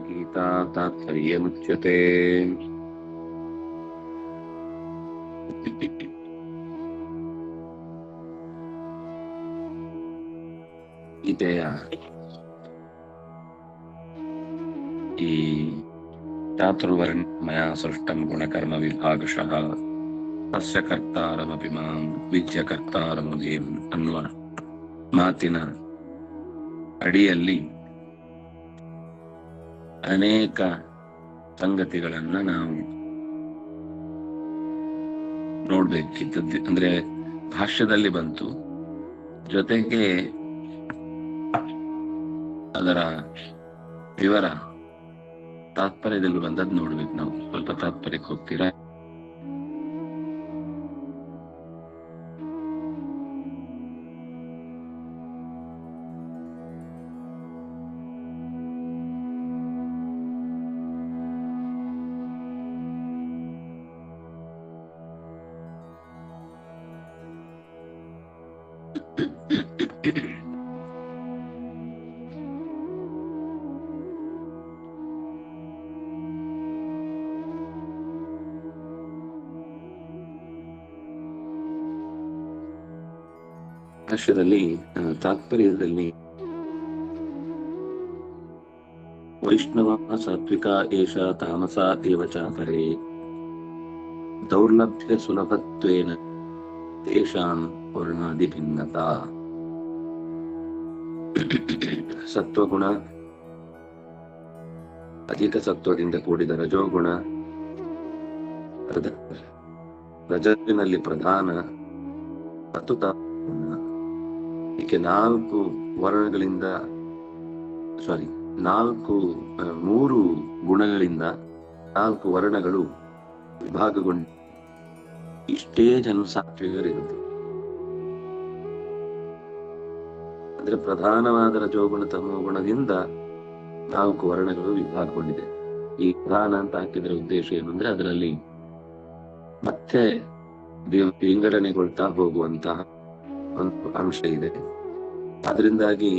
ಗೀತಾ ತಾತ್ಪರ್ಯಮುಚ್ಯತೆ. ಗೀತೆಯ ಈ ಚಾತುರ್ವರ್ಣ್ಯಮಯ ಸೃಷ್ಟಂ ಗುಣಕರ್ಮ ವಿಭಾಗಶಃ ತಸ್ಯ ಕರ್ತಾರಮಪಿ ಮಾಂ ವಿದ್ಯ ಕರ್ತಾರಮದೇಂ ಅನ್ನುವ ಮಾತಿನ ಅಡಿಯಲ್ಲಿ ಅನೇಕ ಸಂಗತಿಗಳನ್ನ ನಾವು ನೋಡ್ಬೇಕಿದ್ದದ್ದು. ಅಂದ್ರೆ ಭಾಷ್ಯದಲ್ಲಿ ಬಂತು, ಜೊತೆಗೆ ಅದರ ವಿವರ ತಾತ್ಪರ್ಯದಲ್ಲಿ ಬಂದದ್ದು ನೋಡ್ಬೇಕು. ನಾವು ಸ್ವಲ್ಪ ತಾತ್ಪರ್ಯಕ್ಕೆ ಹೋಗ್ತೀರಾ? ಭಾಷ್ಯದಲ್ಲಿ ತಾತ್ಪರ್ಯದಲ್ಲಿ ವೈಷ್ಣವ ಸಾತ್ವಿಕ ಏಷ ತಾಮಸ ದೇವಚ ಪರೇ ದೌರ್ಲಭ್ಯ ಸುಲಭತ್ವೇನ ತೇಷಾಂ ವರ್ಣಾದಿ ಭಿನ್ನತಾ. ಸತ್ವಗುಣ, ಅಧಿಕ ಸತ್ವದಿಂದ ಕೂಡಿದ ರಜೋಗುಣ, ರಜಸ್ಸಿನಲ್ಲಿ ಪ್ರಧಾನ ಮತ್ತು ಹೀಗೆ ನಾಲ್ಕು ವರ್ಣಗಳಿಂದ ಮೂರು ಗುಣಗಳಿಂದ ನಾಲ್ಕು ವರ್ಣಗಳು ವಿಭಾಗಗೊಂಡು ಇಷ್ಟೇ ಜನ ಸಾತ್ವಿಕರಿರುತ್ತೆ. ಅಂದ್ರೆ ಪ್ರಧಾನವಾದ ರಜೋಗುಣ ತಮೋ ಗುಣದಿಂದ ನಾಲ್ಕು ವರ್ಣಗಳು ವಿಭಾಗಗೊಂಡಿದೆ. ಈ ಪ್ರಧಾನ ಅಂತ ಹಾಕಿದ್ರೆ ಉದ್ದೇಶ ಏನು ಅಂದ್ರೆ ಅದರಲ್ಲಿ ಮತ್ತೆ ವಿಂಗಡಣೆಗೊಳ್ತಾ ಹೋಗುವಂತಹ ಒಂದು ಅಂಶ ಇದೆ. ಅದರಿಂದಾಗಿ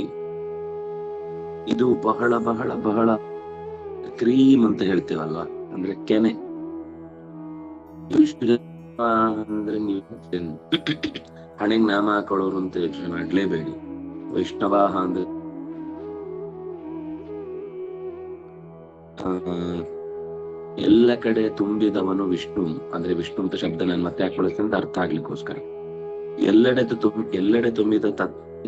ಇದು ಬಹಳ ಬಹಳ ಬಹಳ ಕ್ರೀಮ್ ಅಂತ ಹೇಳ್ತೇವಲ್ವಾ, ಅಂದ್ರೆ ಕೆನೆ. ಅಂದ್ರೆ ನೀವು ಹಣೆಗೆ ನಾಮ ಹಾಕೊಳ್ಳೋರು ಅಂತ ಯೋಚನೆ ಮಾಡ್ಲೇಬೇಡಿ. ವೈಷ್ಣವ ಅಂದ್ರೆ ಎಲ್ಲ ಕಡೆ ತುಂಬಿದವನು ವಿಷ್ಣು. ಅಂದ್ರೆ ವಿಷ್ಣು ಅಂತ ಶಬ್ದ ನಾನು ಮತ್ತೆ ಹಾಕೊಳ್ಳುತ್ತೆ ಅಂತ ಅರ್ಥ ಆಗ್ಲಿಕ್ಕೋಸ್ಕರ. ಎಲ್ಲೆಡೆ ತುಂಬಿದ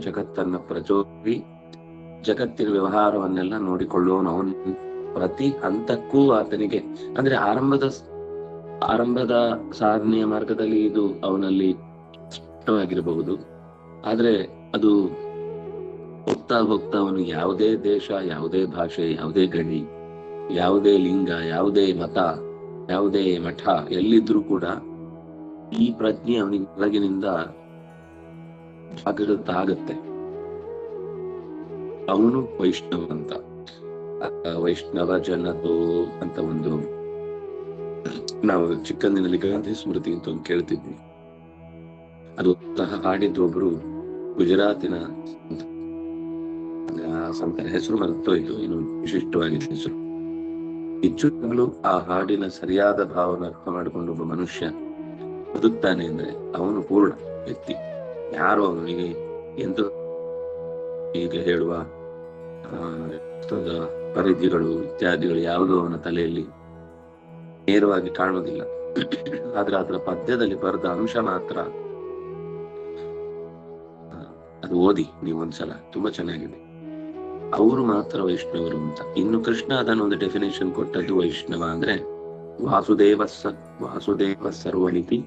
ಜಗತ್ತನ್ನ ಪ್ರಚೋದಿ ಜಗತ್ತಿನ ವ್ಯವಹಾರವನ್ನೆಲ್ಲ ನೋಡಿಕೊಳ್ಳುವವನು. ಅವನು ಪ್ರತಿ ಹಂತಕ್ಕೂ ಆತನಿಗೆ ಅಂದ್ರೆ ಆರಂಭದ ಸಾಧನೆಯ ಮಾರ್ಗದಲ್ಲಿ ಇದು ಅವನಲ್ಲಿ ಸ್ಪಷ್ಟವಾಗಿರಬಹುದು. ಆದ್ರೆ ಅದು ಹೋಗ್ತಾ ಹೋಗ್ತಾ ಅವನು ಯಾವುದೇ ದೇಶ, ಯಾವುದೇ ಭಾಷೆ, ಯಾವುದೇ ಗಡಿ, ಯಾವುದೇ ಲಿಂಗ, ಯಾವುದೇ ಮತ, ಯಾವುದೇ ಮಠ ಎಲ್ಲಿದ್ರೂ ಕೂಡ ಈ ಪ್ರಜ್ಞೆ ಅವನಿಗೆ ಒಳಗಿನಿಂದ ಜಾಗೃತ. ಅವನು ವೈಷ್ಣವ ಅಂತ. ವೈಷ್ಣವ ಜನತೋ ಅಂತ ಒಂದು ನಾವು ಚಿಕ್ಕಂದಿನಲ್ಲಿ ಗಾಂಧಿ ಸ್ಮೃತಿ ಅಂತ ಒಂದು ಕೇಳ್ತಿದ್ವಿ. ಅದು ಸಹ ಹಾಡಿದ್ದು ಒಬ್ರು ಗುಜರಾತಿನ ಸಂತರ ಹೆಸರು ಮರೆತೋಯ್ತು, ಇನ್ನು ವಿಶಿಷ್ಟವಾಗಿದೆ ಹೆಸರು. ಹೆಚ್ಚು ಆ ಹಾಡಿನ ಸರಿಯಾದ ಭಾವನ ಅರ್ಥ ಮಾಡಿಕೊಂಡು ಒಬ್ಬ ಮನುಷ್ಯ ಬದುಕ್ತಾನೆ ಅಂದ್ರೆ ಅವನು ಪೂರ್ಣ ವ್ಯಕ್ತಿ. ಯಾರು ಅವನಿಗೆ ಎಂದು ಈಗ ಹೇಳುವ ಪರಿಧಿಗಳು ಇತ್ಯಾದಿಗಳು ಯಾವುದೂ ಅವನ ತಲೆಯಲ್ಲಿ ನೇರವಾಗಿ ಕಾಣುವುದಿಲ್ಲ. ಆದ್ರೆ ಅದರ ಪದ್ಯದಲ್ಲಿ ಬರೆದ ಅಂಶ ಮಾತ್ರ ಅದು ಓದಿ ನೀವು ಒಂದ್ಸಲ, ತುಂಬಾ ಚೆನ್ನಾಗಿದೆ. ಅವರು ಮಾತ್ರ ವೈಷ್ಣವರು ಅಂತ. ಇನ್ನು ಕೃಷ್ಣ ಅದನ್ನು ಒಂದು ಡೆಫಿನೇಷನ್ ಕೊಟ್ಟದ್ದು, ವೈಷ್ಣವ ಅಂದ್ರೆ ವಾಸುದೇವ ಸರ್ವನಿತಿ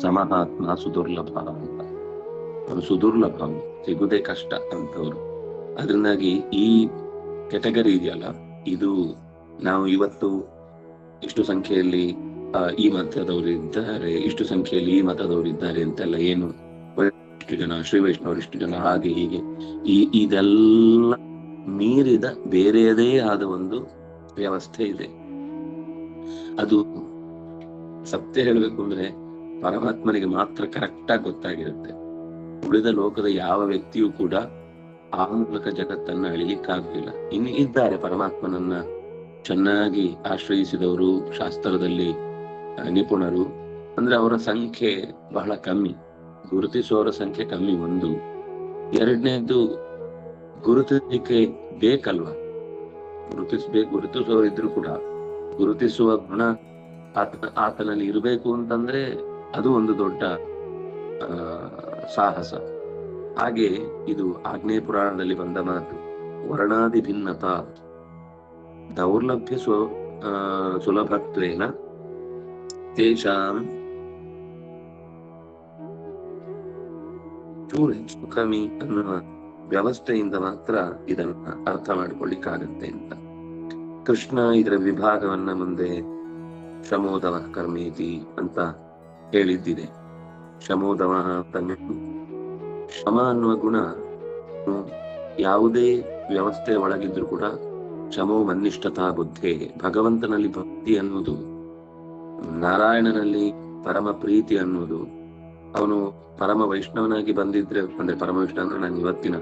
ಸಮಹಾತ್ಮ ಸುದುರ್ಲಭ ಅಂತ. ಅವರು ಸುದುರ್ಲಭ, ಸಿಗುದೇ ಕಷ್ಟ ಅಂತವ್ರು. ಅದರಿಂದಾಗಿ ಈ ಕೆಟಗರಿ ಇದೆಯಲ್ಲ, ಇದು ನಾವು ಇವತ್ತು ಇಷ್ಟು ಸಂಖ್ಯೆಯಲ್ಲಿ ಈ ಮತದವರು ಇದ್ದಾರೆ, ಇಷ್ಟು ಸಂಖ್ಯೆಯಲ್ಲಿ ಈ ಮತದವರು ಇದ್ದಾರೆ ಅಂತೆಲ್ಲ ಏನು ಇಷ್ಟು ಜನ ಶ್ರೀ ವೈಷ್ಣವರು, ಇಷ್ಟು ಜನ ಹಾಗೆ ಹೀಗೆ ಇದೆಲ್ಲ ಮೀರಿದ ಬೇರೆಯದೇ ಆದ ಒಂದು ವ್ಯವಸ್ಥೆ ಇದೆ. ಅದು ಸತ್ಯ ಹೇಳ್ಬೇಕು ಅಂದ್ರೆ ಪರಮಾತ್ಮನಿಗೆ ಮಾತ್ರ ಕರೆಕ್ಟ್ ಆಗಿ ಗೊತ್ತಾಗಿರುತ್ತೆ. ಉಳಿದ ಲೋಕದ ಯಾವ ವ್ಯಕ್ತಿಯೂ ಕೂಡ ಆ ಮೂಲಕ ಜಗತ್ತನ್ನ ಅಳಿಲಿಕ್ಕಾಗುದಿಲ್ಲ. ಇನ್ನು ಇದ್ದಾರೆ ಪರಮಾತ್ಮನನ್ನ ಚೆನ್ನಾಗಿ ಆಶ್ರಯಿಸಿದವರು, ಶಾಸ್ತ್ರದಲ್ಲಿ ನಿಪುಣರು, ಅಂದ್ರೆ ಅವರ ಸಂಖ್ಯೆ ಬಹಳ ಕಮ್ಮಿ. ಗುರುತಿಸುವವರ ಸಂಖ್ಯೆ ಕಮ್ಮಿ. ಒಂದು. ಎರಡನೇದು, ಗುರುತಿಸಲಿಕ್ಕೆ ಬೇಕಲ್ವಾ, ಗುರುತಿಸುವವರಿದ್ರು ಕೂಡ ಗುರುತಿಸುವ ಗುಣ ಆತನಲ್ಲಿ ಇರಬೇಕು ಅಂತಂದ್ರೆ ಅದು ಒಂದು ದೊಡ್ಡ ಸಾಹಸ. ಹಾಗೆ ಇದು ಆಗ್ನೇಯ ಪುರಾಣದಲ್ಲಿ ಬಂದ ಮಾತು. ವರ್ಣಾದಿ ಭಿನ್ನತಾ ದೌರ್ಲಭ್ಯ ಸುಲಭತ್ವೇನ ತೇಷಾಂ ಚೂರು ಹೆಚ್ಚು ಕಮ್ಮಿ ಅನ್ನುವ ವ್ಯವಸ್ಥೆಯಿಂದ ಮಾತ್ರ ಇದನ್ನ ಅರ್ಥ ಮಾಡಿಕೊಳ್ಳಿಕ್ಕಾಗತ್ತೆ ಅಂತ. ಕೃಷ್ಣ ಇದರ ವಿಭಾಗವನ್ನ ಮುಂದೆ ಶಮೋದವ ಕರ್ಮೇತಿ ಅಂತ ಹೇಳಿದ್ದಿದೆ. ಶಮೋದವ ತನ್ನ ಶಮ ಅನ್ನುವ ಗುಣ ಯಾವುದೇ ವ್ಯವಸ್ಥೆ ಒಳಗಿದ್ರು ಕೂಡ ಶಮೋ ಮನ್ನಿಷ್ಠತಾ ಬುದ್ಧಿ, ಭಗವಂತನಲ್ಲಿ ಭಕ್ತಿ ಅನ್ನುವುದು, ನಾರಾಯಣನಲ್ಲಿ ಪರಮ ಪ್ರೀತಿ ಅನ್ನುವುದು, ಅವನು ಪರಮ ವೈಷ್ಣವನಾಗಿ ಬಂದಿದ್ರೆ, ಅಂದ್ರೆ ಪರಮ ವೈಷ್ಣವ ಅಂದ್ರೆ ನಾನು ಇವತ್ತಿನ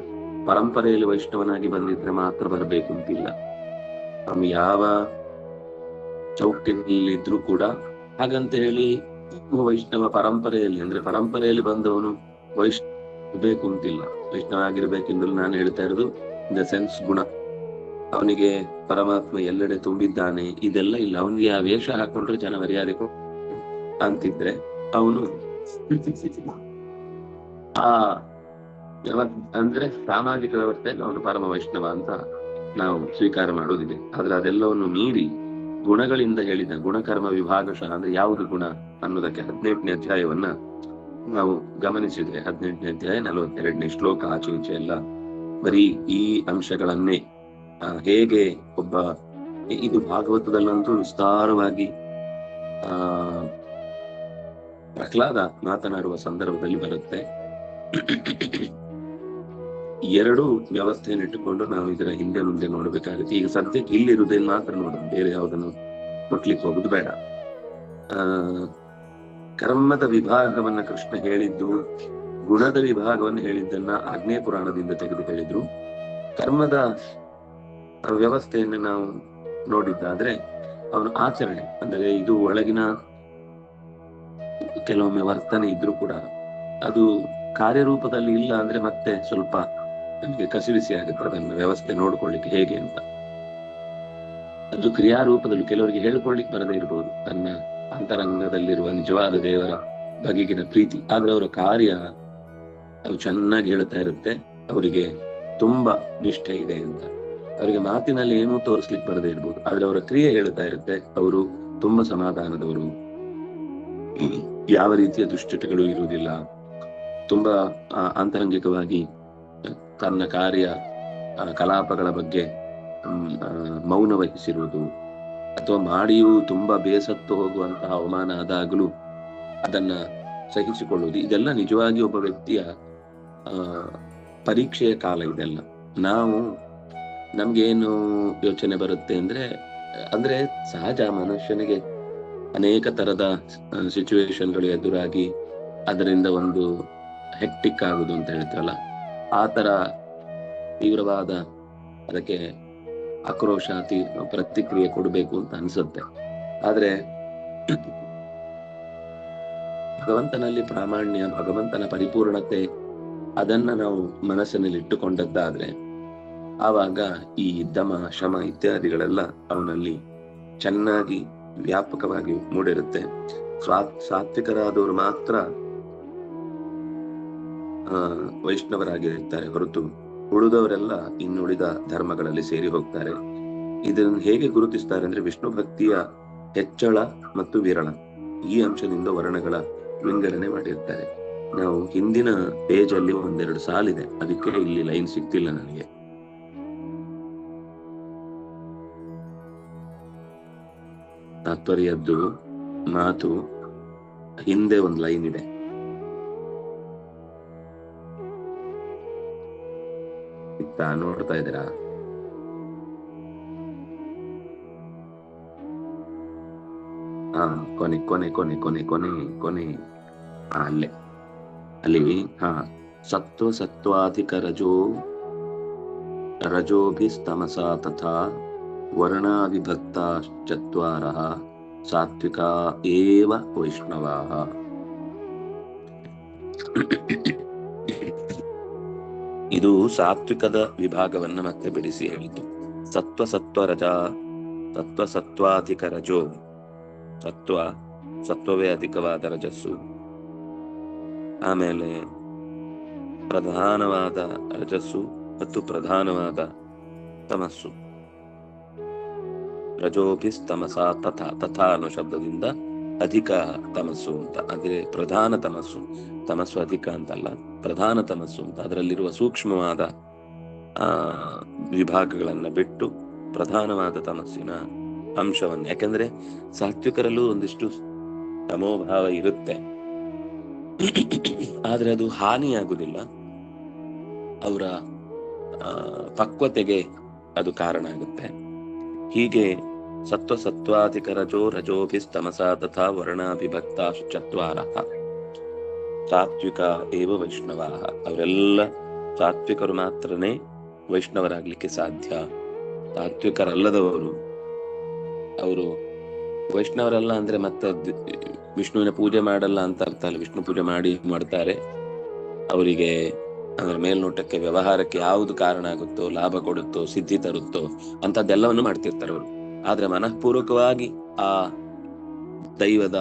ಪರಂಪರೆಯಲ್ಲಿ ವೈಷ್ಣವನಾಗಿ ಬಂದಿದ್ರೆ ಮಾತ್ರ ಬರಬೇಕು ಅಂತಿಲ್ಲ. ಅವನು ಯಾವ ಚೌಕಟ್ಟಿನಲ್ಲಿದ್ರು ಕೂಡ ಹಾಗಂತ ಹೇಳಿ ವೈಷ್ಣವ ಪರಂಪರೆಯಲ್ಲಿ, ಅಂದ್ರೆ ಪರಂಪರೆಯಲ್ಲಿ ಬಂದವನು ವೈಷ್ಣವ ಬೇಕು ಅಂತಿಲ್ಲ. ವೈಷ್ಣವ ಆಗಿರ್ಬೇಕೆಂದ್ರೆ ನಾನು ಹೇಳ್ತಾ ಇರೋದು ಇನ್ ದ ಸೆನ್ಸ್ ಗುಣ. ಅವನಿಗೆ ಪರಮಾತ್ಮ ಎಲ್ಲೆಡೆ ತುಂಬಿದ್ದಾನೆ ಇದೆಲ್ಲ ಇಲ್ಲ. ಅವನಿಗೆ ಆ ವೇಷ ಹಾಕೊಂಡ್ರೆ ಜನ ಮರ್ಯಾದೆ ಅಂತಿದ್ರೆ ಅವನು ಆ ಅಂದ್ರೆ ಸಾಮಾಜಿಕ ವ್ಯವಸ್ಥೆಯಲ್ಲಿ ಅವನು ಪರಮ ವೈಷ್ಣವ ಅಂತ ನಾವು ಸ್ವೀಕಾರ ಮಾಡೋದಿದೆ. ಆದ್ರೆ ಅದೆಲ್ಲವನ್ನು ಮೀರಿ ಗುಣಗಳಿಂದ ಹೇಳಿದ ಗುಣಕರ್ಮ ವಿಭಾಗಶಃ ಅಂದ್ರೆ ಯಾವುದು ಗುಣ ಅನ್ನೋದಕ್ಕೆ 18ನೇ ಅಧ್ಯಾಯವನ್ನ ನಾವು ಗಮನಿಸಿದ್ರೆ 18ನೇ ಅಧ್ಯಾಯ 42ನೇ ಶ್ಲೋಕ ಆಚೆ ಈಚೆ ಎಲ್ಲ ಬರೀ ಈ ಅಂಶಗಳನ್ನೇ ಹೇಗೆ ಒಬ್ಬ, ಇದು ಭಾಗವತದಲ್ಲಂತೂ ವಿಸ್ತಾರವಾಗಿ ಪ್ರಹ್ಲಾದ ಮಾತನಾಡುವ ಸಂದರ್ಭದಲ್ಲಿ ಬರುತ್ತೆ. ಎರಡು ವ್ಯವಸ್ಥೆಯನ್ನು ಇಟ್ಟುಕೊಂಡು ನಾವು ಇದರ ಹಿಂದೆ ಮುಂದೆ ನೋಡ್ಬೇಕಾಗುತ್ತೆ. ಈಗ ಸದ್ಯಕ್ಕೆ ಇಲ್ಲಿರುವುದೇನು ಮಾತ್ರ ನೋಡೋಣ, ಬೇರೆ ಯಾವುದನ್ನು ಮುಟ್ಲಿಕ್ಕೆ ಹೋಗುದು ಬೇಡ. ಕರ್ಮದ ವಿಭಾಗವನ್ನ ಕೃಷ್ಣ ಹೇಳಿದ್ದು, ಗುಣದ ವಿಭಾಗವನ್ನು ಹೇಳಿದ್ದನ್ನ ಆಗ್ನೇಯ ಪುರಾಣದಿಂದ ತೆಗೆದು ಹೇಳಿದ್ರು. ಕರ್ಮದ ವ್ಯವಸ್ಥೆಯನ್ನು ನಾವು ನೋಡಿದ್ದಾದ್ರೆ ಅವನು ಆಚರಣೆ, ಅಂದರೆ ಇದು ಒಳಗಿನ ಕೆಲವೊಮ್ಮೆ ವರ್ತನೆ ಇದ್ರೂ ಕೂಡ ಅದು ಕಾರ್ಯರೂಪದಲ್ಲಿ ಇಲ್ಲ ಅಂದ್ರೆ ಮತ್ತೆ ಸ್ವಲ್ಪ ನಮಗೆ ಕಸಿವಿಸಿ ಆಗುತ್ತೆ ಅದನ್ನು ವ್ಯವಸ್ಥೆ ನೋಡ್ಕೊಳ್ಳಿಕ್ಕೆ ಹೇಗೆ ಅಂತ. ಅದು ಕ್ರಿಯಾರೂಪದಲ್ಲಿ ಕೆಲವರಿಗೆ ಹೇಳ್ಕೊಳ್ಳಿಕ್ಕೆ ಬರದೇ ಇರಬಹುದು ತನ್ನ ಅಂತರಂಗದಲ್ಲಿರುವ ನಿಜವಾದ ದೇವರ ಬಗೆಗಿನ ಪ್ರೀತಿ, ಆದ್ರೆ ಅವರ ಕಾರ್ಯ ಅದು ಚೆನ್ನಾಗಿ ಹೇಳ್ತಾ ಇರುತ್ತೆ. ಅವರಿಗೆ ತುಂಬಾ ನಿಷ್ಠೆ ಇದೆ ಅಂತ. ಅವರಿಗೆ ಮಾತಿನಲ್ಲಿ ಏನೂ ತೋರಿಸ್ಲಿಕ್ಕೆ ಬರದೇ ಇರ್ಬೋದು, ಆದ್ರೆ ಅವರ ಕ್ರಿಯೆ ಹೇಳ್ತಾ ಇರುತ್ತೆ ಅವರು ತುಂಬಾ ಸಮಾಧಾನದವರು, ಯಾವ ರೀತಿಯ ದುಶ್ಚಟಗಳು ಇರುವುದಿಲ್ಲ, ತುಂಬಾ ಆಂತರಂಗಿಕವಾಗಿ ತನ್ನ ಕಾರ್ಯ ಕಲಾಪಗಳ ಬಗ್ಗೆ ಮೌನ ವಹಿಸಿರುವುದು, ಅಥವಾ ಮಾಡಿಯೂ ತುಂಬಾ ಬೇಸತ್ತು ಹೋಗುವಂತಹ ಅವಮಾನ ಆದಾಗಲೂ ಅದನ್ನ ಸಹಿಸಿಕೊಳ್ಳುವುದು, ಇದೆಲ್ಲ ನಿಜವಾಗಿ ಒಬ್ಬ ವ್ಯಕ್ತಿಯ ಪರೀಕ್ಷೆಯ ಕಾಲ. ಇದೆಲ್ಲ ನಮ್ಗೇನು ಯೋಚನೆ ಬರುತ್ತೆ ಅಂದ್ರೆ ಸಹಜ, ಮನುಷ್ಯನಿಗೆ ಅನೇಕ ತರದ ಸಿಚುವೇಶನ್ಗಳು ಎದುರಾಗಿ ಅದರಿಂದ ಒಂದು ಹೆಕ್ಟಿಕ್ ಆಗುದು ಅಂತ ಹೇಳ್ತೀವಲ್ಲ, ಆ ತರ ತೀವ್ರವಾದ ಅದಕ್ಕೆ ಆಕ್ರೋಶ ಪ್ರತಿಕ್ರಿಯೆ ಕೊಡಬೇಕು ಅಂತ ಅನ್ಸುತ್ತೆ. ಆದ್ರೆ ಭಗವಂತನಲ್ಲಿ ಪ್ರಾಮಾಣ್ಯ, ಭಗವಂತನ ಪರಿಪೂರ್ಣತೆ ಅದನ್ನ ನಾವು ಮನಸ್ಸಿನಲ್ಲಿ ಇಟ್ಟುಕೊಂಡದ್ದಾದ್ರೆ ಆವಾಗ ಈ ದಮ ಶಮ ಇತ್ಯಾದಿಗಳೆಲ್ಲ ಅವನಲ್ಲಿ ಚೆನ್ನಾಗಿ ವ್ಯಾಪಕವಾಗಿ ಮೂಡಿರುತ್ತೆ. ಸಾತ್ವಿಕರಾದವರು ಮಾತ್ರ ವೈಷ್ಣವರಾಗಿರ್ತಾರೆ ಹೊರತು ಉಳಿದವರೆಲ್ಲ ಇನ್ನುಳಿದ ಧರ್ಮಗಳಲ್ಲಿ ಸೇರಿ ಹೋಗ್ತಾರೆ. ಇದನ್ನು ಹೇಗೆ ಗುರುತಿಸ್ತಾರೆ ಅಂದ್ರೆ ವಿಷ್ಣು ಭಕ್ತಿಯ ಹೆಚ್ಚಳ ಮತ್ತು ವಿರಳ ಈ ಅಂಶದಿಂದ ವರ್ಣಗಳ ವಿಂಗಡಣೆ ಮಾಡಿರ್ತಾರೆ. ನಾವು ಹಿಂದಿನ ಪೇಜ್ ಅಲ್ಲಿ ಒಂದೆರಡು ಸಾಲಿದೆ, ಅದಕ್ಕೆ ಇಲ್ಲಿ ಲೈನ್ ಸಿಗ್ತಿಲ್ಲ ನನಗೆ. ತಾತ್ಪರ್ಯದ್ದು ಮಾತು ಹಿಂದೆ ಒಂದು ಲೈನ್ ಇದೆ. ನೋಡ್ತಾ ಇದ್ದೀರಾ? ಕೊನೆ ಕೊನೆ ಕೊನೆ ಕೊನೆ ಕೊನೆ ಕೊನೆ ಅಲ್ಲಿ ಸತ್ವಾಧಿಕ ರಜೋಭಿಸ್ತಮಸಾ ತಥಾ ವರ್ಣಾವಿಭಕ್ತಾಶ್ಚತ್ವಾರಃ ಸಾತ್ವಿಕಾ ಏವ ವೈಷ್ಣವಾಃ. ಇದು ಸಾತ್ವಿಕದ ವಿಭಾಗವನ್ನ ಮತ್ತೆ ಬಿಡಿಸಿ ಹೇಳಿತು. ಸತ್ವಾಧಿಕ ರಜೋ, ಸತ್ವವೇ ಅಧಿಕವಾದ ರಜಸ್ಸು, ಆಮೇಲೆ ಪ್ರಧಾನವಾದ ರಜಸ್ಸು ಮತ್ತು ಪ್ರಧಾನವಾದ ತಮಸ್ಸು. ರಜೋಭಿಸ್ತಮಸಾ ತಥಾ ಅನ್ನೋ ಶಬ್ದದಿಂದ ಅಧಿಕ ತಮಸ್ಸು ಅಂತ, ಅದೇ ಪ್ರಧಾನ ತಮಸ್ಸು ಅಧಿಕ ಅಂತಲ್ಲ, ಪ್ರಧಾನ ತಮಸ್ಸು ಅಂತ. ಅದರಲ್ಲಿರುವ ಸೂಕ್ಷ್ಮವಾದ ವಿಭಾಗಗಳನ್ನ ಬಿಟ್ಟು ಪ್ರಧಾನವಾದ ತಮಸ್ಸಿನ ಅಂಶವನ್ನು, ಯಾಕಂದ್ರೆ ಸಾತ್ವಿಕರಲ್ಲೂ ಒಂದಿಷ್ಟು ತಮೋಭಾವ ಇರುತ್ತೆ, ಆದ್ರೆ ಅದು ಹಾನಿಯಾಗುವುದಿಲ್ಲ, ಅವರ ಪಕ್ವತೆಗೆ ಅದು ಕಾರಣ ಆಗುತ್ತೆ. ಹೀಗೆ ಸತ್ವಾಧಿಕ ರಜೋಭಿಸ್ತಮಸಾ ತಥಾ ವರ್ಣಾಭಿಭಕ್ತಾಶ್ಚತ್ವಾರಃ ಸಾತ್ವಿಕ ಏವ ವೈಷ್ಣವಾಃ. ಅವರೆಲ್ಲ ಸಾತ್ವಿಕರು ಮಾತ್ರನೇ ವೈಷ್ಣವರಾಗ್ಲಿಕ್ಕೆ ಸಾಧ್ಯ. ಸಾತ್ವಿಕರಲ್ಲದವರು ಅವರು ವೈಷ್ಣವರಲ್ಲ ಅಂದ್ರೆ ಮತ್ತೆ ವಿಷ್ಣುವಿನ ಪೂಜೆ ಮಾಡಲ್ಲ ಅಂತ ಅರ್ಥ ಅಲ್ಲ. ವಿಷ್ಣು ಪೂಜೆ ಮಾಡ್ತಾರೆ, ಅವರಿಗೆ ಅಂದ್ರೆ ಮೇಲ್ನೋಟಕ್ಕೆ ವ್ಯವಹಾರಕ್ಕೆ ಯಾವುದು ಕಾರಣ ಆಗುತ್ತೋ, ಲಾಭ ಕೊಡುತ್ತೋ, ಸಿದ್ಧಿ ತರುತ್ತೋ ಅಂತದ್ದೆಲ್ಲವನ್ನು ಮಾಡ್ತಿರ್ತಾರೆ ಅವರು. ಆದ್ರೆ ಮನಃಪೂರ್ವಕವಾಗಿ ಆ ದೈವದ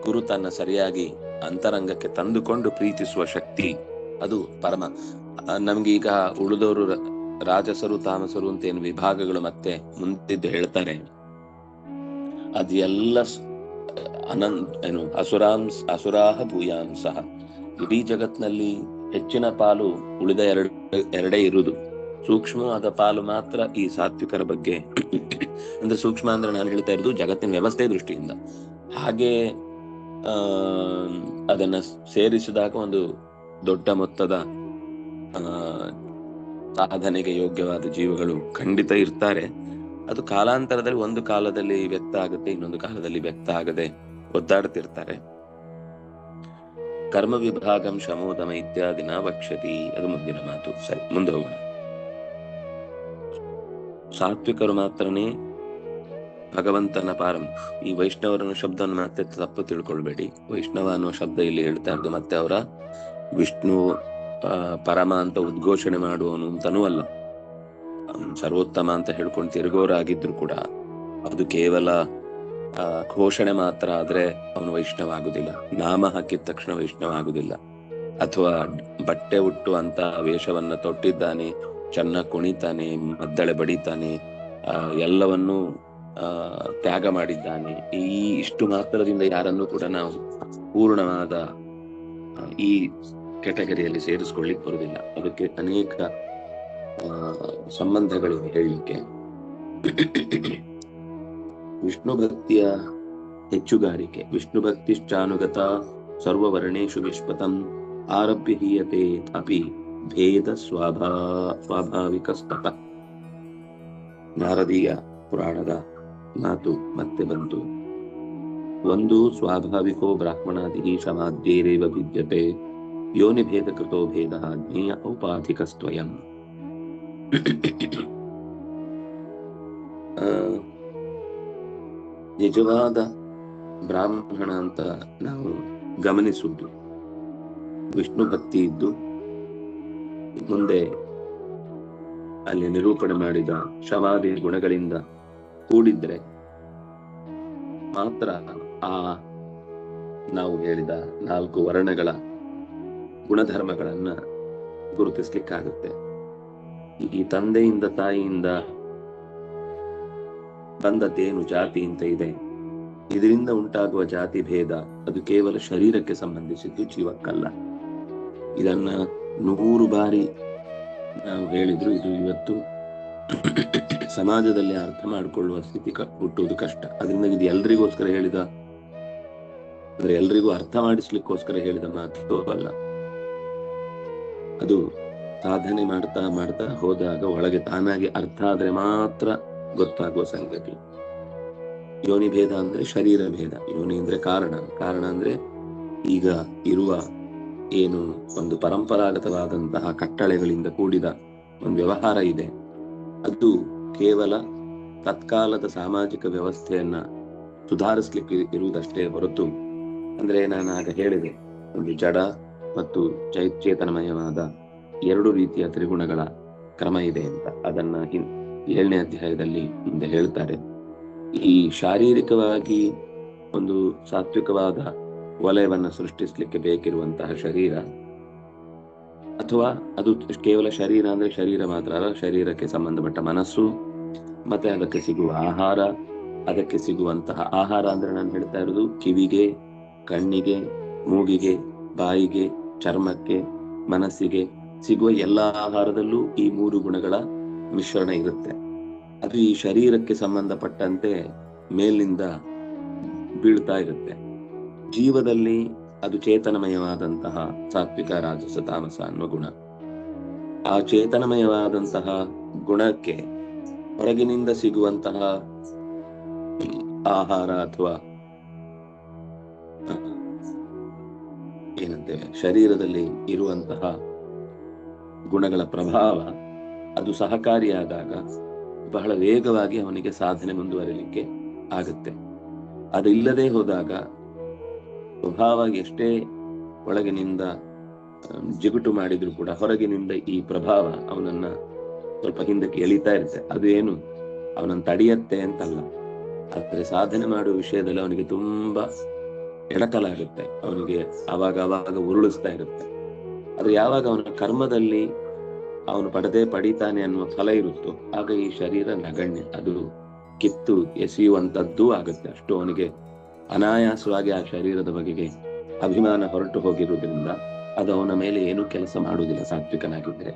ಗುರುತನ್ನ ಸರಿಯಾಗಿ ಅಂತರಂಗಕ್ಕೆ ತಂದುಕೊಂಡು ಪ್ರೀತಿಸುವ ಶಕ್ತಿ ಅದು ಪರಮ. ನಮ್ಗೆ ಈಗ ಉಳಿದವರು ರಾಜಸರು ತಾಮಸರು ಅಂತ ಏನು ವಿಭಾಗಗಳು ಮತ್ತೆ ಮುಂದಿದ್ದು ಹೇಳ್ತಾರೆ, ಅದು ಎಲ್ಲ ಅಸುರಾಹ ಭೂಯಾಂಸಃ. ಇಡೀ ಜಗತ್ನಲ್ಲಿ ಹೆಚ್ಚಿನ ಪಾಲು ಉಳಿದ ಎರಡೇ ಇರುವುದು. ಸೂಕ್ಷ್ಮವಾದ ಪಾಲು ಮಾತ್ರ ಈ ಸಾತ್ವಿಕರ ಬಗ್ಗೆ. ಅಂದ್ರೆ ಸೂಕ್ಷ್ಮ ಅಂದ್ರೆ ನಾನು ಹೇಳ್ತಾ ಇರೋದು ಜಗತ್ತಿನ ವ್ಯವಸ್ಥೆ ದೃಷ್ಟಿಯಿಂದ. ಹಾಗೆ ಅದನ್ನ ಸೇರಿಸಿದಾಗ ಒಂದು ದೊಡ್ಡ ಮೊತ್ತದ ಸಾಧನೆಗೆ ಯೋಗ್ಯವಾದ ಜೀವಗಳು ಖಂಡಿತ ಇರ್ತಾರೆ. ಅದು ಕಾಲಾಂತರದಲ್ಲಿ ಒಂದು ಕಾಲದಲ್ಲಿ ವ್ಯಕ್ತ ಆಗುತ್ತೆ, ಇನ್ನೊಂದು ಕಾಲದಲ್ಲಿ ವ್ಯಕ್ತ ಆಗದೆ ಒದ್ದಾಡ್ತಿರ್ತಾರೆ. ಕರ್ಮ ವಿಭಾಗಂ ಶಮೋದಮ ಇತ್ಯಾದಿನ ವಕ್ಷತಿ. ಅದು ಮುಂದಿನ ಮಾತು. ಸರಿ, ಮುಂದೆ ಹೋಗೋಣ. ಸಾತ್ವಿಕರು ಮಾತ್ರನೇ ಭಗವಂತನ ಪಾರಂ. ಈ ವೈಷ್ಣವರನ್ನು ಶಬ್ದವನ್ನು ಮತ್ತೆ ತಪ್ಪು ತಿಳ್ಕೊಳ್ಬೇಡಿ. ವೈಷ್ಣವ ಅನ್ನುವ ಶಬ್ದ ಇಲ್ಲಿ ಹೇಳ್ತಾ ಇರೋದು ಮತ್ತೆ ಅವರ ವಿಷ್ಣು ಪರಮ ಅಂತ ಉದ್ಘೋಷಣೆ ಮಾಡುವವನು ಅಂತನೂ ಅಲ್ಲ. ಸರ್ವೋತ್ತಮ ಅಂತ ಹೇಳ್ಕೊಂಡು ತಿರುಗೋರಾಗಿದ್ರು ಕೂಡ ಅದು ಕೇವಲ ಘೋಷಣೆ ಮಾತ್ರ ಆದ್ರೆ ಅವನು ವೈಷ್ಣವ ಆಗುದಿಲ್ಲ. ನಾಮ ಹಾಕಿದ ತಕ್ಷಣ ವೈಷ್ಣವ ಆಗುದಿಲ್ಲ. ಅಥವಾ ಬಟ್ಟೆ ಉಟ್ಟು ಅಂತ ವೇಷವನ್ನ ತೊಟ್ಟಿದ್ದಾನೆ, ಚೆನ್ನಾಗಿ ಕುಣಿತಾನೆ, ಮದ್ದಳೆ ಬಡಿತಾನೆ, ಎಲ್ಲವನ್ನೂ ತ್ಯಾಗ ಮಾಡಿದ್ದಾನೆ, ಇಷ್ಟು ಮಾತ್ರದಿಂದ ಯಾರನ್ನೂ ಕೂಡ ನಾವು ಪೂರ್ಣವಾದ ಈ ಕೆಟಗರಿಯಲ್ಲಿ ಸೇರಿಸ್ಕೊಳ್ಳಿಕ್ ಬರುವುದಿಲ್ಲ. ಅದಕ್ಕೆ ಅನೇಕ ಸಂಬಂಧಗಳಿವೆ ಹೇಳಲಿಕ್ಕೆ. ವಿಷ್ಣು ಭಕ್ತಿಯ ಹೆಚ್ಚುಗಾರಿಕೆ. ವಿಷ್ಣು ಭಕ್ತಿಶ್ಚಾನುಗತ ಸರ್ವವರ್ಣೇಶು ವಿಶ್ವತಂ ಆರಭ್ಯ ಹೀಯತೆ ಅಪಿ ಭೇದ ಸ್ವಾಭಾವಿಕಸ್ತಃ. ನಾರದೀಯ ಪುರಾಣದ ಮಾತು ಮತ್ತೆ ಬಂತು. ಒಂದು ಸ್ವಾಭಾವಿಕೋ ಬ್ರಾಹ್ಮಣಾದಿ ಸಮಾಧ್ಯೇರೇವ ಭಿದ್ಯತೆ ಯೋನಿ ಭೇದ ಕೃತೋ ಭೇದ ಜ್ಞೇಯ ಔಪಾಧಿಕಸ್ತ್ವಯಂ. ನಿಜವಾದ ಬ್ರಾಹ್ಮಣ ಅಂತ ನಾವು ಗಮನಿಸುವುದು ವಿಷ್ಣು ಭಕ್ತಿ ಇದ್ದು ಮುಂದೆ ಅಲ್ಲಿ ನಿರೂಪಣೆ ಮಾಡಿದ ಶವಾದಿ ಗುಣಗಳಿಂದ ಕೂಡಿದ್ರೆ ಮಾತ್ರ ಆ ನಾವು ಹೇಳಿದ 4 ವರ್ಣಗಳ ಗುಣಧರ್ಮಗಳನ್ನ ಗುರುತಿಸ್ಲಿಕ್ಕಾಗುತ್ತೆ. ಈ ತಂದೆಯಿಂದ ತಾಯಿಯಿಂದ ಬಂದದ್ದೇನು ಜಾತಿ ಅಂತ ಇದೆ, ಇದರಿಂದ ಉಂಟಾಗುವ ಜಾತಿ ಭೇದ ಅದು ಕೇವಲ ಶರೀರಕ್ಕೆ ಸಂಬಂಧಿಸಿದ್ದು, ಜೀವಕ್ಕಲ್ಲ. ಇದನ್ನ 100 ಬಾರಿ ನಾವು ಹೇಳಿದ್ರು ಇದು ಇವತ್ತು ಸಮಾಜದಲ್ಲಿ ಅರ್ಥ ಮಾಡಿಕೊಳ್ಳುವ ಸ್ಥಿತಿ ಹುಟ್ಟುವುದು ಕಷ್ಟ. ಅದರಿಂದ ಇದು ಎಲ್ರಿಗೋಸ್ಕರ ಹೇಳಿದ, ಅಂದ್ರೆ ಎಲ್ರಿಗೂ ಅರ್ಥ ಮಾಡಿಸ್ಲಿಕ್ಕೋಸ್ಕರ ಹೇಳಿದ ಮಾತು ಅಲ್ಲ. ಅದು ಸಾಧನೆ ಮಾಡ್ತಾ ಮಾಡ್ತಾ ಹೋದಾಗ ಒಳಗೆ ತಾನಾಗಿ ಅರ್ಥ ಆದ್ರೆ ಮಾತ್ರ ಗೊತ್ತಾಗುವ ಸಂಗತಿ. ಯೋನಿ ಭೇದ ಅಂದ್ರೆ ಶರೀರ ಭೇದ. ಯೋನಿ ಅಂದ್ರೆ ಕಾರಣ ಅಂದ್ರೆ ಈಗ ಇರುವ ಏನು ಒಂದು ಪರಂಪರಾಗತವಾದಂತಹ ಕಟ್ಟಳೆಗಳಿಂದ ಕೂಡಿದ ಒಂದು ವ್ಯವಹಾರ ಇದೆ, ಅದು ಕೇವಲ ತತ್ಕಾಲದ ಸಾಮಾಜಿಕ ವ್ಯವಸ್ಥೆಯನ್ನ ಸುಧಾರಿಸ್ಲಿಕ್ಕೆ ಇರುವುದಷ್ಟೇ ಹೊರತು, ಅಂದ್ರೆ ನಾನು ಆಗ ಹೇಳಿದೆ, ಒಂದು ಜಡ ಮತ್ತು ಚೇತನಮಯವಾದ ಎರಡು ರೀತಿಯ ತ್ರಿಗುಣಗಳ ಕ್ರಮ ಇದೆ ಅಂತ. ಅದನ್ನ 7ನೇ ಅಧ್ಯಾಯದಲ್ಲಿ ಮುಂದೆ ಹೇಳ್ತಾರೆ. ಈ ಶಾರೀರಿಕವಾಗಿ ಒಂದು ಸಾತ್ವಿಕವಾದ ವಲಯವನ್ನ ಸೃಷ್ಟಿಸ್ಲಿಕ್ಕೆ ಬೇಕಿರುವಂತಹ ಶರೀರ, ಅಥವಾ ಅದು ಕೇವಲ ಶರೀರ ಅಂದ್ರೆ ಶರೀರ ಮಾತ್ರ ಅಲ್ಲ, ಶರೀರಕ್ಕೆ ಸಂಬಂಧಪಟ್ಟ ಮನಸ್ಸು, ಮತ್ತೆ ಅದಕ್ಕೆ ಸಿಗುವ ಆಹಾರ, ಅದಕ್ಕೆ ಸಿಗುವಂತಹ ಆಹಾರ ಅಂದ್ರೆ ನಾನು ಹೇಳ್ತಾ ಇರೋದು ಕಿವಿಗೆ, ಕಣ್ಣಿಗೆ, ಮೂಗಿಗೆ, ಬಾಯಿಗೆ, ಚರ್ಮಕ್ಕೆ, ಮನಸ್ಸಿಗೆ ಸಿಗುವ ಎಲ್ಲಾ ಆಹಾರದಲ್ಲೂ ಈ 3 ಗುಣಗಳ ಮಿಶ್ರಣ ಇರುತ್ತೆ. ಅದು ಈ ಶರೀರಕ್ಕೆ ಸಂಬಂಧಪಟ್ಟಂತೆ ಮೇಲಿನಿಂದ ಬೀಳ್ತಾ ಇರುತ್ತೆ. ಜೀವದಲ್ಲಿ ಅದು ಚೇತನಮಯವಾದಂತಹ ಸಾತ್ವಿಕ, ರಾಜಸ, ತಾಮಸ ಅನ್ನುವ ಗುಣ. ಆ ಚೇತನಮಯವಾದಂತಹ ಗುಣಕ್ಕೆ ಹೊರಗಿನಿಂದ ಸಿಗುವಂತಹ ಆಹಾರ ಅಥವಾ ಏನಂತೇವೆ, ಶರೀರದಲ್ಲಿ ಇರುವಂತಹ ಗುಣಗಳ ಪ್ರಭಾವ ಅದು ಸಹಕಾರಿಯಾದಾಗ ಬಹಳ ವೇಗವಾಗಿ ಅವನಿಗೆ ಸಾಧನೆ ಮುಂದುವರಿಲಿಕ್ಕೆ ಆಗುತ್ತೆ. ಅದು ಇಲ್ಲದೆ ಹೋದಾಗ ಸ್ವಭಾವ ಎಷ್ಟೇ ಒಳಗಿನಿಂದ ಜಿಗುಟು ಮಾಡಿದ್ರು ಕೂಡ ಹೊರಗಿನಿಂದ ಈ ಪ್ರಭಾವ ಅವನನ್ನ ಸ್ವಲ್ಪ ಹಿಂದಕ್ಕೆ ಎಳಿತಾ ಇರುತ್ತೆ. ಅದು ಏನು ಅವನನ್ನು ತಡೆಯತ್ತೆ ಅಂತಲ್ಲ, ಆದ್ರೆ ಸಾಧನೆ ಮಾಡುವ ವಿಷಯದಲ್ಲಿ ಅವನಿಗೆ ತುಂಬಾ ಎಡಕಲಾಗುತ್ತೆ, ಅವನಿಗೆ ಅವಾಗ ಉರುಳಿಸ್ತಾ ಇರುತ್ತೆ. ಆದ್ರೆ ಯಾವಾಗ ಅವನ ಕರ್ಮದಲ್ಲಿ ಅವನು ಪಡೀತಾನೆ ಅನ್ನುವ ಫಲ ಇರುತ್ತೋ ಆಗ ಈ ಶರೀರ ನಗಣ್ಯ, ಅದು ಕಿತ್ತು ಎಸೆಯುವಂತದ್ದು ಆಗುತ್ತೆ. ಅಷ್ಟು ಅವನಿಗೆ ಅನಾಯಾಸವಾಗಿ ಆ ಶರೀರದ ಬಗೆಗೆ ಅಭಿಮಾನ ಹೊರಟು ಹೋಗಿರುವುದರಿಂದ ಅದು ಅವನ ಮೇಲೆ ಏನು ಕೆಲಸ ಮಾಡುವುದಿಲ್ಲ. ಸಾತ್ವಿಕನಾಗಿದ್ರೆ.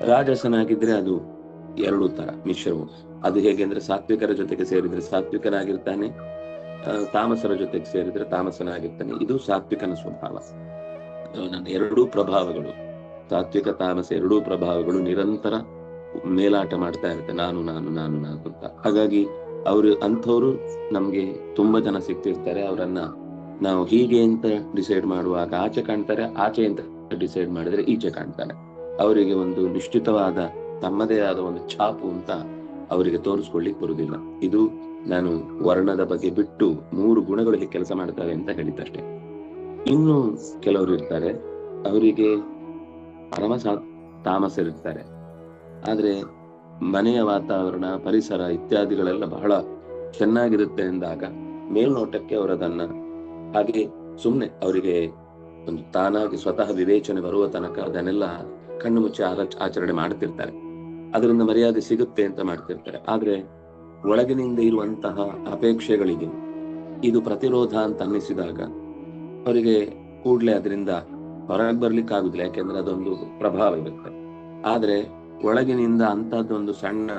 ರಾಜಸನಾಗಿದ್ರೆ ಅದು 2 ತರ ಮಿಶ್ರವು. ಅದು ಹೇಗೆ ಅಂದ್ರೆ ಸಾತ್ವಿಕರ ಜೊತೆಗೆ ಸೇರಿದ್ರೆ ಸಾತ್ವಿಕನಾಗಿರ್ತಾನೆ, ತಾಮಸರ ಜೊತೆಗೆ ಸೇರಿದ್ರೆ ತಾಮಸನಾಗಿರ್ತಾನೆ. ಇದು ಸಾತ್ವಿಕನ ಸ್ವಭಾವ. ನನ್ನ 2 ಪ್ರಭಾವಗಳು, ಸಾತ್ವಿಕ ತಾಮಸ 2 ಪ್ರಭಾವಗಳು ನಿರಂತರ ಮೇಲಾಟ ಮಾಡ್ತಾ ಇರುತ್ತೆ, ನಾನು ನಾನು ನಾನು ನಾನು ಅಂತ. ಹಾಗಾಗಿ ಅಂಥವ್ರು ನಮ್ಗೆ ತುಂಬಾ ಜನ ಸಿಗ್ತಿರ್ತಾರೆ. ಅವರನ್ನ ನಾವು ಹೀಗೆ ಅಂತ ಡಿಸೈಡ್ ಮಾಡುವಾಗ ಆಚೆ ಕಾಣ್ತಾರೆ, ಆಚೆ ಅಂತ ಡಿಸೈಡ್ ಮಾಡಿದ್ರೆ ಈಚೆ ಕಾಣ್ತಾರೆ. ಅವರಿಗೆ ಒಂದು ನಿಶ್ಚಿತವಾದ ತಮ್ಮದೇ ಆದ ಒಂದು ಛಾಪು ಅಂತ ಅವರಿಗೆ ತೋರಿಸ್ಕೊಳ್ಳಿಕ್ ಬರುವುದಿಲ್ಲ. ಇದು ನಾನು ವರ್ಣದ ಬಗ್ಗೆ ಬಿಟ್ಟು 3 ಗುಣಗಳು ಹೇಗೆ ಕೆಲಸ ಮಾಡ್ತವೆ ಅಂತ ಹೇಳಿದ್ದಷ್ಟೇ. ಇನ್ನು ಕೆಲವರು ಇರ್ತಾರೆ, ಅವರಿಗೆ ಪರಮ ತಾಮಸ ಇರ್ತಾರೆ. ಆದ್ರೆ ಮನೆಯ ವಾತಾವರಣ, ಪರಿಸರ ಇತ್ಯಾದಿಗಳೆಲ್ಲ ಬಹಳ ಚೆನ್ನಾಗಿರುತ್ತೆ ಎಂದಾಗ ಮೇಲ್ನೋಟಕ್ಕೆ ಅವರದನ್ನ ಹಾಗೆ ಸುಮ್ನೆ ಅವರಿಗೆ ಒಂದು ತಾನಾಗಿ ಸ್ವತಃ ವಿವೇಚನೆ ಬರುವ ತನಕ ಅದನ್ನೆಲ್ಲ ಕಣ್ಣು ಮುಚ್ಚಿ ಆಚರಣೆ ಮಾಡ್ತಿರ್ತಾರೆ. ಅದರಿಂದ ಮರ್ಯಾದೆ ಸಿಗುತ್ತೆ ಅಂತ ಮಾಡ್ತಿರ್ತಾರೆ. ಆದ್ರೆ ಒಳಗಿನಿಂದ ಇರುವಂತಹ ಅಪೇಕ್ಷೆಗಳಿಗೆ ಇದು ಪ್ರತಿರೋಧ ಅಂತ ಅನ್ನಿಸಿದಾಗ ಅವರಿಗೆ ಕೂಡ್ಲೆ ಅದರಿಂದ ಹೊರಗೆ ಬರ್ಲಿಕ್ಕೆ ಆಗುದಿಲ್ಲ, ಯಾಕೆಂದ್ರೆ ಅದೊಂದು ಪ್ರಭಾವ ಇರುತ್ತೆ. ಆದ್ರೆ ಒಳಗಿನಿಂದ ಅಂತಹದ್ದೊಂದು ಸಣ್ಣ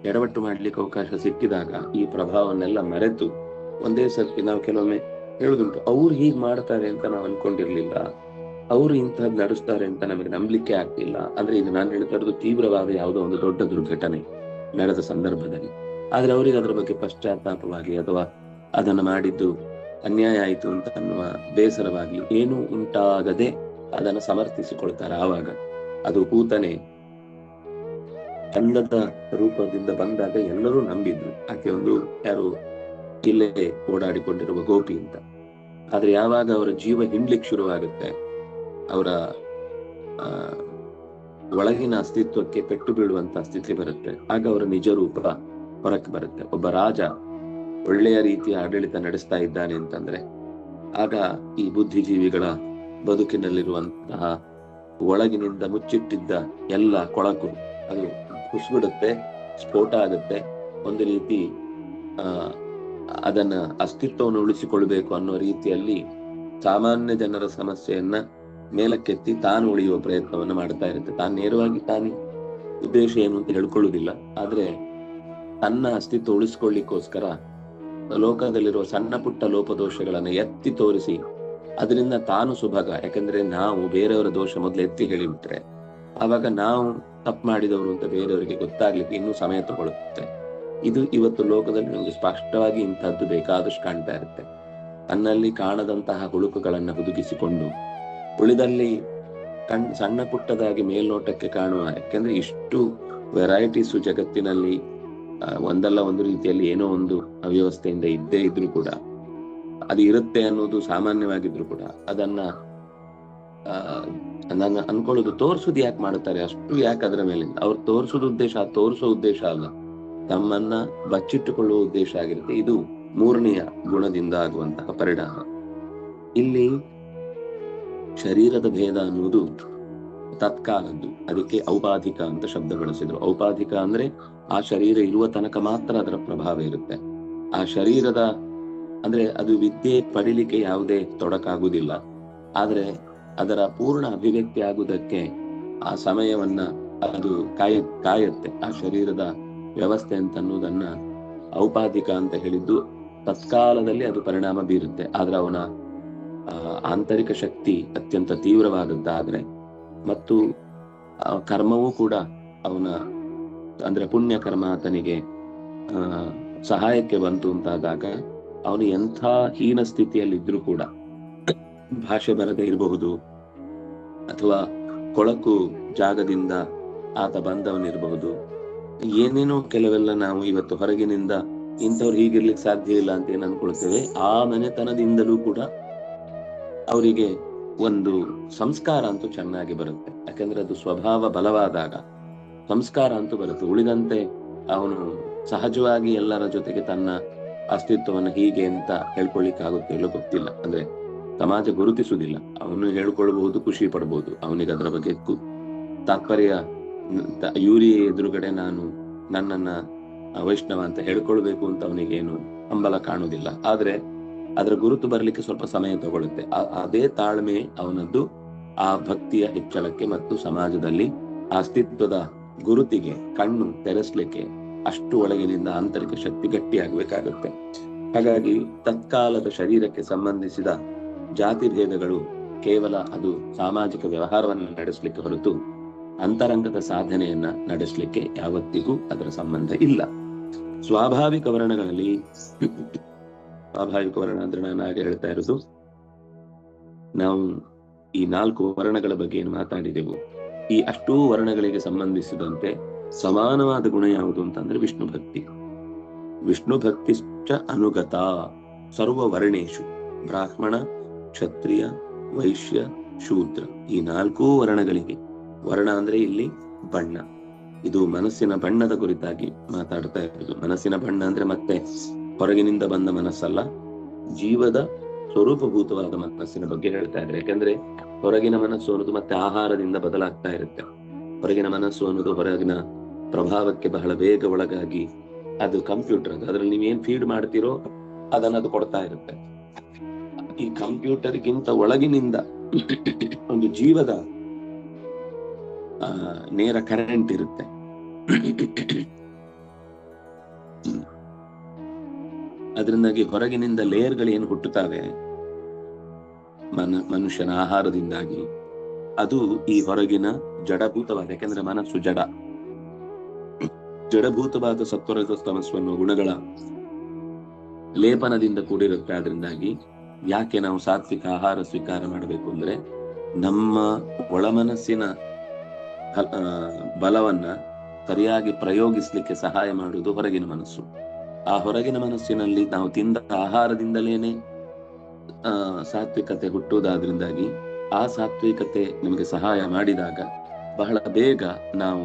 ಎಡವಟ್ಟು ಮಾಡ್ಲಿಕ್ಕೆ ಅವಕಾಶ ಸಿಕ್ಕಿದಾಗ ಈ ಪ್ರಭಾವನ್ನೆಲ್ಲ ಮರೆತು ಒಂದೇ ಸರ್ತಿ ನಾವು ಕೆಲವೊಮ್ಮೆ ಹೇಳುದುಂಟು, ಅವ್ರು ಹೀಗ್ ಮಾಡ್ತಾರೆ ಅಂತ ನಾವು ಅನ್ಕೊಂಡಿರ್ಲಿಲ್ಲ, ಅವ್ರು ಇಂತಹದ್ದು ನಡೆಸ್ತಾರೆ ಅಂತ ನಮಗೆ ನಂಬಲಿಕ್ಕೆ ಆಗ್ತಿಲ್ಲ. ಅಂದ್ರೆ ಇದು ನಾನು ಹೇಳ್ತಾ ಇರೋದು ತೀವ್ರವಾದ ಯಾವುದೋ ಒಂದು ದೊಡ್ಡ ದುರ್ಘಟನೆ ನಡೆದ ಸಂದರ್ಭದಲ್ಲಿ. ಆದ್ರೆ ಅವರಿಗೆ ಅದರ ಬಗ್ಗೆ ಪಶ್ಚಾತ್ತಾಪವಾಗಿ ಅಥವಾ ಅದನ್ನ ಮಾಡಿದ್ದು ಅನ್ಯಾಯ ಆಯಿತು ಅಂತ ಅನ್ನುವ ಬೇಸರವಾಗಿ ಏನೂ ಉಂಟಾಗದೆ ಅದನ್ನು ಸಮರ್ಥಿಸಿಕೊಳ್ತಾರೆ. ಆವಾಗ ಅದು ಪೂತನೆ ಚಂದದ ರೂಪದಿಂದ ಬಂದಾಗ ಎಲ್ಲರೂ ನಂಬಿದ್ರು, ಆಕೆ ಒಂದು ಯಾರು ಇಲ್ಲೇ ಓಡಾಡಿಕೊಂಡಿರುವ ಗೋಪಿ ಅಂತ. ಆದ್ರೆ ಯಾವಾಗ ಅವರ ಜೀವ ಹಿಂಡ್ಲಿಕ್ಕೆ ಶುರುವಾಗುತ್ತೆ, ಅವರ ಒಳಗಿನ ಅಸ್ತಿತ್ವಕ್ಕೆ ಪೆಟ್ಟು ಬೀಳುವಂತ ಸ್ಥಿತಿ ಬರುತ್ತೆ, ಆಗ ಅವರ ನಿಜ ರೂಪ ಹೊರಕ್ಕೆ ಬರುತ್ತೆ. ಒಬ್ಬ ರಾಜ ಒಳ್ಳೆಯ ರೀತಿಯ ಆಡಳಿತ ನಡೆಸ್ತಾ ಇದ್ದಾನೆ ಅಂತಂದ್ರೆ ಆಗ ಈ ಬುದ್ಧಿಜೀವಿಗಳ ಬದುಕಿನಲ್ಲಿರುವಂತಹ ಒಳಗಿನಿಂದ ಮುಚ್ಚಿಟ್ಟಿದ್ದ ಎಲ್ಲ ಕೊಳಕು ಅದು ಕುಸಿಬಿಡುತ್ತೆ, ಸ್ಫೋಟ ಆಗುತ್ತೆ. ಒಂದು ರೀತಿ ಅದನ್ನ ಅಸ್ತಿತ್ವವನ್ನು ಉಳಿಸಿಕೊಳ್ಬೇಕು ಅನ್ನೋ ರೀತಿಯಲ್ಲಿ ಸಾಮಾನ್ಯ ಜನರ ಸಮಸ್ಯೆಯನ್ನ ಮೇಲಕ್ಕೆತ್ತಿ ತಾನು ಉಳಿಯುವ ಪ್ರಯತ್ನವನ್ನು ಮಾಡ್ತಾ ಇರುತ್ತೆ. ತಾನು ನೇರವಾಗಿ ತಾನು ಉದ್ದೇಶ ಏನು ಅಂತ ಹೇಳ್ಕೊಳ್ಳುವುದಿಲ್ಲ, ಆದ್ರೆ ತನ್ನ ಅಸ್ತಿತ್ವ ಉಳಿಸ್ಕೊಳ್ಳಿಕ್ಕೋಸ್ಕರ ಲೋಕದಲ್ಲಿರುವ ಸಣ್ಣ ಪುಟ್ಟ ಲೋಪದೋಷಗಳನ್ನ ಎತ್ತಿ ತೋರಿಸಿ ಅದರಿಂದ ತಾನು ಸುಭಾಗ. ಯಾಕಂದ್ರೆ ನಾವು ಬೇರೆಯವರ ದೋಷ ಮೊದಲು ಎತ್ತಿ ಹೇಳಿಬಿಟ್ರೆ ಆವಾಗ ನಾವು ತಪ್ಪು ಮಾಡಿದವರು ಅಂತ ಬೇರೆಯವರಿಗೆ ಗೊತ್ತಾಗ್ಲಿಕ್ಕೆ ಇನ್ನೂ ಸಮಯ ತಗೊಳುತ್ತೆ. ಇದು ಇವತ್ತು ಲೋಕದಲ್ಲಿ ನಮಗೆ ಸ್ಪಷ್ಟವಾಗಿ ಇಂಥದ್ದು ಬೇಕಾದಷ್ಟು ಕಾಣ್ತಾ ಇರುತ್ತೆ. ತನ್ನಲ್ಲಿ ಕಾಣದಂತಹ ಹುಳುಕುಗಳನ್ನ ಹುದುಗಿಸಿಕೊಂಡು ಉಳಿದಲ್ಲಿ ಸಣ್ಣ ಪುಟ್ಟದಾಗಿ ಮೇಲ್ನೋಟಕ್ಕೆ ಕಾಣುವ, ಯಾಕೆಂದ್ರೆ ಇಷ್ಟು ವೆರೈಟೀಸು ಜಗತ್ತಿನಲ್ಲಿ ಒಂದಲ್ಲ ಒಂದು ರೀತಿಯಲ್ಲಿ ಏನೋ ಒಂದು ಅವ್ಯವಸ್ಥೆಯಿಂದ ಇದ್ದೇ ಇದ್ರು ಕೂಡ, ಅದು ಇರುತ್ತೆ ಅನ್ನೋದು ಸಾಮಾನ್ಯವಾಗಿದ್ರು ಕೂಡ, ಅದನ್ನ ನಾನು ಅನ್ಕೊಳ್ಳೋದು ತೋರ್ಸುದು ಯಾಕೆ ಮಾಡುತ್ತಾರೆ, ಅಷ್ಟು ಯಾಕೆ ಅದರ ಮೇಲಿಂದ ಅವ್ರು ತೋರ್ಸುದು ಉದ್ದೇಶ, ತೋರಿಸೋ ಉದ್ದೇಶ ಅಲ್ಲ, ತಮ್ಮನ್ನ ಬಚ್ಚಿಟ್ಟುಕೊಳ್ಳುವ ಉದ್ದೇಶ ಆಗಿರುತ್ತೆ. ಇದು ಮೂರನೆಯ ಗುಣದಿಂದ ಆಗುವಂತಹ ಪರಿಣಾಮ. ಇಲ್ಲಿ ಶರೀರದ ಭೇದ ಅನ್ನುವುದು ತತ್ಕಾಲದ್ದು, ಅದಕ್ಕೆ ಔಪಾಧಿಕ ಅಂತ ಶಬ್ದ ಬಳಸಿದ್ರು. ಔಪಾಧಿಕ ಅಂದ್ರೆ ಆ ಶರೀರ ಇರುವ ತನಕ ಮಾತ್ರ ಅದರ ಪ್ರಭಾವ ಇರುತ್ತೆ. ಆ ಶರೀರದ ಅಂದ್ರೆ ಅದು ವಿದ್ಯೆ ಪಡಿಲಿಕ್ಕೆ ಯಾವುದೇ ತೊಡಕಾಗುವುದಿಲ್ಲ, ಆದ್ರೆ ಅದರ ಪೂರ್ಣ ಅಭಿವ್ಯಕ್ತಿ ಆಗುವುದಕ್ಕೆ ಆ ಸಮಯವನ್ನ ಅದು ಕಾಯುತ್ತೆ. ಆ ಶರೀರದ ವ್ಯವಸ್ಥೆ ಅಂತ ಅನ್ನೋದನ್ನ ಔಪಾಧಿಕ ಅಂತ ಹೇಳಿದ್ದು ತತ್ಕಾಲದಲ್ಲಿ ಅದು ಪರಿಣಾಮ ಬೀರುತ್ತೆ. ಆದ್ರೆ ಅವನ ಆಂತರಿಕ ಶಕ್ತಿ ಅತ್ಯಂತ ತೀವ್ರವಾದದ್ದಾದ್ರೆ ಮತ್ತು ಕರ್ಮವೂ ಕೂಡ ಅವನ ಅಂದ್ರೆ ಪುಣ್ಯ ಕರ್ಮ ಆತನಿಗೆ ಸಹಾಯಕ್ಕೆ ಬಂತು ಅಂತಾದಾಗ ಅವನು ಎಂಥ ಹೀನ ಸ್ಥಿತಿಯಲ್ಲಿದ್ರೂ ಕೂಡ, ಭಾಷೆ ಬರದೇ ಇರಬಹುದು ಅಥವಾ ಕೊಳಕು ಜಾಗದಿಂದ ಆತ ಬಂದವನಿರಬಹುದು, ಏನೇನೋ ಕೆಲವೆಲ್ಲ ನಾವು ಇವತ್ತು ಹೊರಗಿನಿಂದ ಇಂಥವ್ರು ಹೀಗಿರ್ಲಿಕ್ಕೆ ಸಾಧ್ಯ ಇಲ್ಲ ಅಂತ ಏನ್ ಅನ್ಕೊಳ್ತೇವೆ, ಆ ಮನೆತನದಿಂದಲೂ ಕೂಡ ಅವರಿಗೆ ಒಂದು ಸಂಸ್ಕಾರ ಅಂತೂ ಚೆನ್ನಾಗಿ ಬರುತ್ತೆ. ಯಾಕಂದ್ರೆ ಅದು ಸ್ವಭಾವ ಬಲವಾದಾಗ ಸಂಸ್ಕಾರ ಅಂತೂ ಬರುತ್ತೆ. ಉಳಿದಂತೆ ಅವನು ಸಹಜವಾಗಿ ಎಲ್ಲರ ಜೊತೆಗೆ ತನ್ನ ಅಸ್ತಿತ್ವವನ್ನು ಹೀಗೆ ಅಂತ ಹೇಳ್ಕೊಳ್ಳಿಕ್ಕೆ ಆಗುತ್ತೆ ಇಲ್ಲೋ ಗೊತ್ತಿಲ್ಲ. ಅಂದ್ರೆ ಸಮಾಜ ಗುರುತಿಸುವುದಿಲ್ಲ. ಅವನು ಹೇಳ್ಕೊಳ್ಬಹುದು, ಖುಷಿ ಪಡ್ಬೋದು, ಅವನಿಗೆ ಅದರ ಬಗ್ಗೆ ತಾತ್ಪರ್ಯ, ಇವ್ರಿ ಎದುರುಗಡೆ ನಾನು ನನ್ನನ್ನ ವೈಷ್ಣವ ಅಂತ ಹೇಳ್ಕೊಳ್ಬೇಕು ಅಂತ ಅವನಿಗೇನು ಹಂಬಲ ಕಾಣುವುದಿಲ್ಲ. ಆದ್ರೆ ಅದರ ಗುರುತು ಬರ್ಲಿಕ್ಕೆ ಸ್ವಲ್ಪ ಸಮಯ ತಗೊಳುತ್ತೆ. ಅದೇ ತಾಳ್ಮೆ ಅವನದ್ದು ಆ ಭಕ್ತಿಯ ಹೆಚ್ಚಳಕ್ಕೆ ಮತ್ತು ಸಮಾಜದಲ್ಲಿ ಅಸ್ತಿತ್ವದ ಗುರುತಿಗೆ ಕಣ್ಣು ತೆರೆಸ್ಲಿಕ್ಕೆ ಅಷ್ಟು ಒಳಗಿನಿಂದ ಆಂತರಿಕ ಶಕ್ತಿ ಗಟ್ಟಿಯಾಗಬೇಕಾಗುತ್ತೆ. ಹಾಗಾಗಿ ತತ್ಕಾಲದ ಶರೀರಕ್ಕೆ ಸಂಬಂಧಿಸಿದ ಜಾತಿ ಭೇದಗಳು ಕೇವಲ ಅದು ಸಾಮಾಜಿಕ ವ್ಯವಹಾರವನ್ನು ನಡೆಸಲಿಕ್ಕೆ ಹೊರತು ಅಂತರಂಗದ ಸಾಧನೆಯನ್ನ ನಡೆಸಲಿಕ್ಕೆ ಯಾವತ್ತಿಗೂ ಅದರ ಸಂಬಂಧ ಇಲ್ಲ. ಸ್ವಾಭಾವಿಕ ವರ್ಣಗಳಲ್ಲಿ, ಸ್ವಾಭಾವಿಕ ವರ್ಣ ಅಂದ್ರೆ ನಾನು ಹಾಗೆ ಹೇಳ್ತಾ ಇರೋದು, ನಾವು ಈ 4 ವರ್ಣಗಳ ಬಗ್ಗೆ ಏನು ಮಾತಾಡಿದೆವು, ಈ ಅಷ್ಟೂ ವರ್ಣಗಳಿಗೆ ಸಂಬಂಧಿಸಿದಂತೆ ಸಮಾನವಾದ ಗುಣ ಯಾವುದು ಅಂತಂದ್ರೆ ವಿಷ್ಣು ಭಕ್ತಿ. ವಿಷ್ಣು ಭಕ್ತಿಶ್ಚ ಅನುಗತ ಸರ್ವ ವರ್ಣೇಶು, ಬ್ರಾಹ್ಮಣ, ಕ್ಷತ್ರಿಯ, ವೈಶ್ಯ, ಶೂದ್ರ, ಈ 4 ವರ್ಣಗಳಿಗೆ, ವರ್ಣ ಅಂದ್ರೆ ಇಲ್ಲಿ ಬಣ್ಣ, ಇದು ಮನಸ್ಸಿನ ಬಣ್ಣದ ಕುರಿತಾಗಿ ಮಾತಾಡ್ತಾ ಇರೋದು. ಮನಸ್ಸಿನ ಬಣ್ಣ ಅಂದ್ರೆ ಮತ್ತೆ ಹೊರಗಿನಿಂದ ಬಂದ ಮನಸ್ಸಲ್ಲ, ಜೀವದ ಸ್ವರೂಪಭೂತವಾದ ಮನಸ್ಸಿನ ಬಗ್ಗೆ ಹೇಳ್ತಾ ಇದ್ದಾರೆ. ಯಾಕಂದ್ರೆ ಹೊರಗಿನ ಮನಸ್ಸು ಅನ್ನೋದು ಮತ್ತೆ ಆಹಾರದಿಂದ ಬದಲಾಗ್ತಾ ಇರುತ್ತೆ. ಹೊರಗಿನ ಮನಸ್ಸು ಅನ್ನೋದು ಹೊರಗಿನ ಪ್ರಭಾವಕ್ಕೆ ಬಹಳ ಬೇಗ ಒಳಗಾಗಿ ಅದು ಕಂಪ್ಯೂಟರ್, ಅದ್ರಲ್ಲಿ ನೀವೇನ್ ಫೀಡ್ ಮಾಡ್ತೀರೋ ಅದನ್ನ ಅದು ಕೊಡ್ತಾ ಇರುತ್ತೆ. ಈ ಕಂಪ್ಯೂಟರ್ಗಿಂತ ಒಳಗಿನಿಂದ ಒಂದು ಜೀವದ ನೇರ ಕರೆಂಟ್ ಇರುತ್ತೆ. ಅದರಿಂದಾಗಿ ಹೊರಗಿನಿಂದ ಲೇಯರ್ಗಳು ಏನು ಹುಟ್ಟುತ್ತವೆ ಮನುಷ್ಯನ ಆಹಾರದಿಂದಾಗಿ, ಅದು ಈ ಹೊರಗಿನ ಜಡಭೂತವಾದ, ಯಾಕೆಂದ್ರೆ ಮನಸ್ಸು ಜಡಭೂತವಾದ ಸತ್ವರಜ ತಮಸ್ಸು ಗುಣಗಳ ಲೇಪನದಿಂದ ಕೂಡಿರುತ್ತೆ. ಅದರಿಂದಾಗಿ ಯಾಕೆ ನಾವು ಸಾತ್ವಿಕ ಆಹಾರ ಸ್ವೀಕಾರ ಮಾಡಬೇಕು ಅಂದ್ರೆ ನಮ್ಮ ಒಳಮನಸ್ಸಿನ ಬಲವನ್ನ ಸರಿಯಾಗಿ ಪ್ರಯೋಗಿಸ್ಲಿಕ್ಕೆ ಸಹಾಯ ಮಾಡುವುದು ಹೊರಗಿನ ಮನಸ್ಸು. ಆ ಹೊರಗಿನ ಮನಸ್ಸಿನಲ್ಲಿ ನಾವು ತಿಂದ ಆಹಾರದಿಂದಲೇನೆ ಸಾತ್ವಿಕತೆ ಹುಟ್ಟುವುದಾದ್ರಿಂದಾಗಿ ಆ ಸಾತ್ವಿಕತೆ ನಮಗೆ ಸಹಾಯ ಮಾಡಿದಾಗ ಬಹಳ ಬೇಗ ನಾವು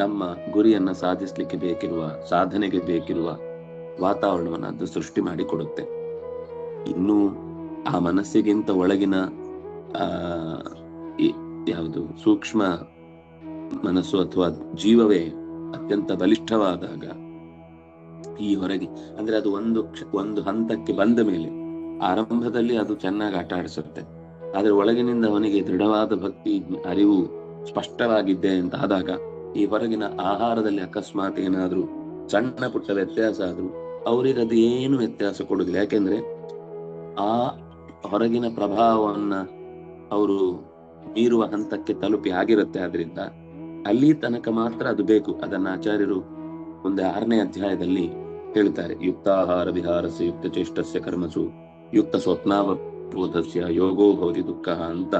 ನಮ್ಮ ಗುರಿಯನ್ನ ಸಾಧಿಸ್ಲಿಕ್ಕೆ ಬೇಕಿರುವ, ಸಾಧನೆಗೆ ಬೇಕಿರುವ ವಾತಾವರಣವನ್ನು ಅದು ಸೃಷ್ಟಿ ಮಾಡಿಕೊಡುತ್ತೆ. ಇನ್ನು ಆ ಮನಸ್ಸಿಗಿಂತ ಒಳಗಿನ ಯಾವುದು ಸೂಕ್ಷ್ಮ ಮನಸ್ಸು ಅಥವಾ ಜೀವವೇ ಅತ್ಯಂತ ಬಲಿಷ್ಠವಾದಾಗ ಈ ಹೊರಗೆ ಅಂದ್ರೆ ಅದು ಒಂದು ಹಂತಕ್ಕೆ ಬಂದ ಮೇಲೆ ಆರಂಭದಲ್ಲಿ ಅದು ಚೆನ್ನಾಗಿ ಆಟ ಆಡಿಸುತ್ತೆ. ಆದ್ರೆ ಒಳಗಿನಿಂದ ಅವನಿಗೆ ದೃಢವಾದ ಭಕ್ತಿ ಅರಿವು ಸ್ಪಷ್ಟವಾಗಿದ್ದೆ ಅಂತ ಆದಾಗ ಈ ಹೊರಗಿನ ಆಹಾರದಲ್ಲಿ ಅಕಸ್ಮಾತ್ ಏನಾದ್ರೂ ಸಣ್ಣ ಪುಟ್ಟ ವ್ಯತ್ಯಾಸ ಆದ್ರೂ ಅವ್ರಿಗೆ ಅದು ಏನು ವ್ಯತ್ಯಾಸ ಕೊಡುದಿಲ್ಲ. ಯಾಕೆಂದ್ರೆ ಆ ಹೊರಗಿನ ಪ್ರಭಾವವನ್ನ ಅವರು ಮೀರುವ ಹಂತಕ್ಕೆ ತಲುಪಿ ಆಗಿರುತ್ತೆ. ಆದ್ರಿಂದ ಅಲ್ಲಿ ತನಕ ಮಾತ್ರ ಅದು ಬೇಕು. ಅದನ್ನ ಆಚಾರ್ಯರು ಮುಂದೆ 6ನೇ ಅಧ್ಯಾಯದಲ್ಲಿ ಹೇಳ್ತಾರೆ. ಯುಕ್ತಾಹಾರ ವಿಹಾರಸ್ಯ ಯುಕ್ತ ಚೇಷ್ಟಸ್ಯ ಕರ್ಮಸು ಯುಕ್ತ ಸ್ವಪ್ನಾವಬೋಧಸ್ಯ ಯೋಗೋ ಭವತಿ ದುಃಖ ಅಂತ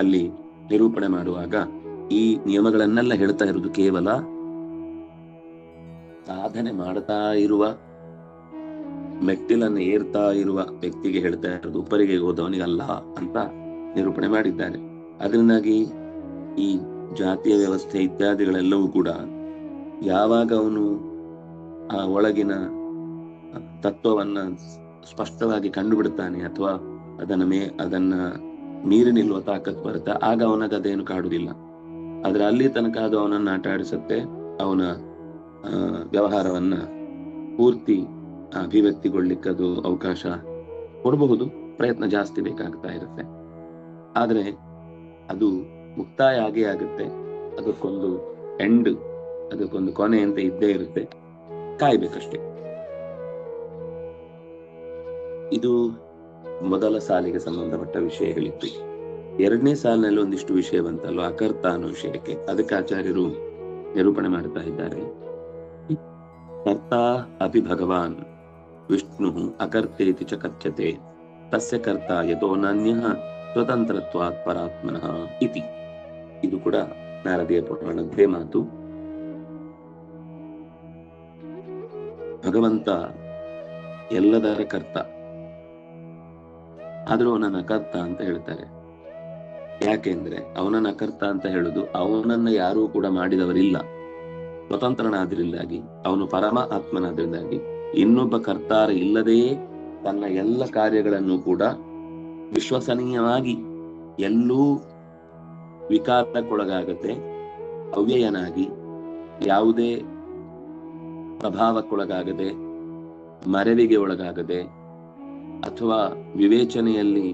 ಅಲ್ಲಿ ನಿರೂಪಣೆ ಮಾಡುವಾಗ ಈ ನಿಯಮಗಳನ್ನೆಲ್ಲ ಹೇಳ್ತಾ ಇರುವುದು ಕೇವಲ ಸಾಧನೆ ಮಾಡ್ತಾ ಇರುವ, ಮೆಟ್ಟಿಲನ್ನು ಏರ್ತಾ ಇರುವ ವ್ಯಕ್ತಿಗೆ ಹೇಳ್ತಾ ಇರೋದು, ಉಪ್ಪರಿಗೆ ಹೋದವನಿಗಲ್ಲ ಅಂತ ನಿರೂಪಣೆ ಮಾಡಿದ್ದಾರೆ. ಅದರಿಂದಾಗಿ ಈ ಜಾತಿಯ ವ್ಯವಸ್ಥೆ ಇತ್ಯಾದಿಗಳೆಲ್ಲವೂ ಕೂಡ ಯಾವಾಗ ಅವನು ಆ ಒಳಗಿನ ತತ್ವವನ್ನ ಸ್ಪಷ್ಟವಾಗಿ ಕಂಡುಬಿಡ್ತಾನೆ, ಅಥವಾ ಅದನ್ನ ಮೀರಿ ನಿಲ್ಲುವ ತಾಕತ್ ಬರುತ್ತೆ, ಆಗ ಅವನಿಗೆ ಅದೇನು ಕಾಡುವುದಿಲ್ಲ. ಆದ್ರೆ ಅಲ್ಲಿ ತನಕ ಅದು ಅವನನ್ನ ಆಟ ಆಡಿಸುತ್ತೆ. ಅವನ ವ್ಯವಹಾರವನ್ನ ಪೂರ್ತಿ ಅಭಿವ್ಯಕ್ತಿಗೊಳ್ಳಿಕ್ಕೆ ಅದು ಅವಕಾಶ ಕೊಡಬಹುದು, ಪ್ರಯತ್ನ ಜಾಸ್ತಿ ಬೇಕಾಗ್ತಾ ಇರುತ್ತೆ. ಆದ್ರೆ ಅದು ಮುಕ್ತಾಯ ಆಗೇ ಆಗುತ್ತೆ. ಅದಕ್ಕೊಂದು ಎಂಡ್, ಅದಕ್ಕೊಂದು ಕೊನೆ ಅಂತ ಇದ್ದೇ ಇರುತ್ತೆ, ಕಾಯ್ಬೇಕಷ್ಟೆ. ಇದು ಮೊದಲ ಸಾಲಿಗೆ ಸಂಬಂಧಪಟ್ಟ ವಿಷಯಗಳಿತ್ತು. ಎರಡನೇ ಸಾಲಿನಲ್ಲಿ ಒಂದಿಷ್ಟು ವಿಷಯ ಬಂತಲ್ಲ, ಅಕರ್ತ ಅನ್ನೋ ವಿಷಯಕ್ಕೆ. ಅದಕ್ಕೆ ಆಚಾರ್ಯರು ನಿರೂಪಣೆ ಮಾಡ್ತಾ ಇದ್ದಾರೆ. ಕರ್ತ ಅಪಿ ಭಗವಾನ್ ವಿಷ್ಣು ಅಕರ್ತೇತಿ ಚ ಕಥ್ಯತೆ ತಸ್ಯ ಕರ್ತ ಯತೋ ನಾನ್ಯಃ ಸ್ವತಂತ್ರತ್ವಾತ್ ಪರಾತ್ಮನಃ ಇತಿ. ಇದು ಕೂಡ ನಾರದೀಯ ಪುರಾಣದ್ದೇ ಮಾತು. ಭಗವಂತ ಎಲ್ಲದರ ಕರ್ತ, ಆದ್ರೂ ಅವನನ್ನ ಅಕರ್ತ ಅಂತ ಹೇಳ್ತಾರೆ. ಯಾಕೆಂದ್ರೆ ಅವನನ್ನ ಅಕರ್ತ ಅಂತ ಹೇಳುದು, ಅವನನ್ನ ಯಾರೂ ಕೂಡ ಮಾಡಿದವರಿಲ್ಲ, ಸ್ವತಂತ್ರನಾದ್ರಿಂದಾಗಿ, ಅವನು ಪರಮ ಆತ್ಮನಾದ್ರಿಂದಾಗಿ ಇನ್ನೊಬ್ಬ ಕರ್ತಾರ ಇಲ್ಲದೆಯೇ ತನ್ನ ಎಲ್ಲ ಕಾರ್ಯಗಳನ್ನು ಕೂಡ ವಿಶ್ವಸನೀಯವಾಗಿ, ಎಲ್ಲೂ ವಿಕಾರಕ್ಕೊಳಗಾಗದೆ, ಅವ್ಯಯನಾಗಿ, ಯಾವುದೇ ಪ್ರಭಾವಕ್ಕೊಳಗಾಗದೆ, ಮರೆವಿಗೆ ಒಳಗಾಗದೆ, ಅಥವಾ ವಿವೇಚನೆಯಲ್ಲಿ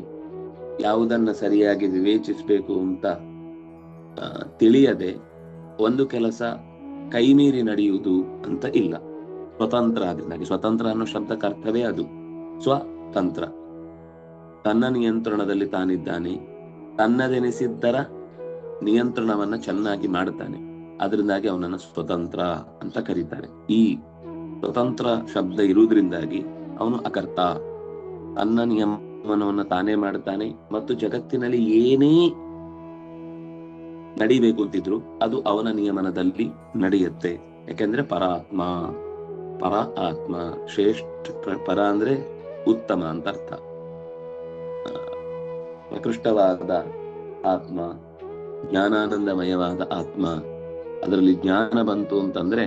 ಯಾವುದನ್ನ ಸರಿಯಾಗಿ ವಿವೇಚಿಸಬೇಕು ಅಂತ ತಿಳಿಯದೆ ಒಂದು ಕೆಲಸ ಕೈಮೀರಿ ನಡೆಯುವುದು ಅಂತ ಇಲ್ಲ. ಸ್ವತಂತ್ರ ಆದ್ರಿಂದಾಗಿ, ಸ್ವತಂತ್ರ ಅನ್ನೋ ಶಬ್ದಕ್ಕೆ ಅರ್ಥವೇ ಅದು, ಸ್ವತಂತ್ರ. ತನ್ನ ನಿಯಂತ್ರಣದಲ್ಲಿ ತಾನಿದ್ದಾನೆ, ತನ್ನದೆನಿಸಿದ್ದರ ನಿಯಂತ್ರಣವನ್ನ ಚೆನ್ನಾಗಿ ಮಾಡ್ತಾನೆ. ಅದರಿಂದಾಗಿ ಅವನನ್ನ ಸ್ವತಂತ್ರ ಅಂತ ಕರೀತಾರೆ. ಈ ಸ್ವತಂತ್ರ ಶಬ್ದ ಇರುವುದರಿಂದಾಗಿ ಅವನು ಅಕರ್ತ. ತನ್ನ ನಿಯಮನವನ್ನು ತಾನೇ ಮಾಡ್ತಾನೆ, ಮತ್ತು ಜಗತ್ತಿನಲ್ಲಿ ಏನೇ ನಡಿಬೇಕು ಅಂತಿದ್ರು ಅದು ಅವನ ನಿಯಮನದಲ್ಲಿ ನಡೆಯುತ್ತೆ. ಯಾಕೆಂದ್ರೆ ಪರಾತ್ಮ, ಪರ ಆತ್ಮ, ಶ್ರೇಷ್ಠ. ಪರ ಅಂದ್ರೆ ಉತ್ತಮ ಅಂತ ಅರ್ಥ. ಪ್ರಕೃಷ್ಟವಾದ ಆತ್ಮ, ಜ್ಞಾನಾನಂದಮಯವಾದ ಆತ್ಮ. ಅದರಲ್ಲಿ ಜ್ಞಾನ ಬಂತು ಅಂತಂದ್ರೆ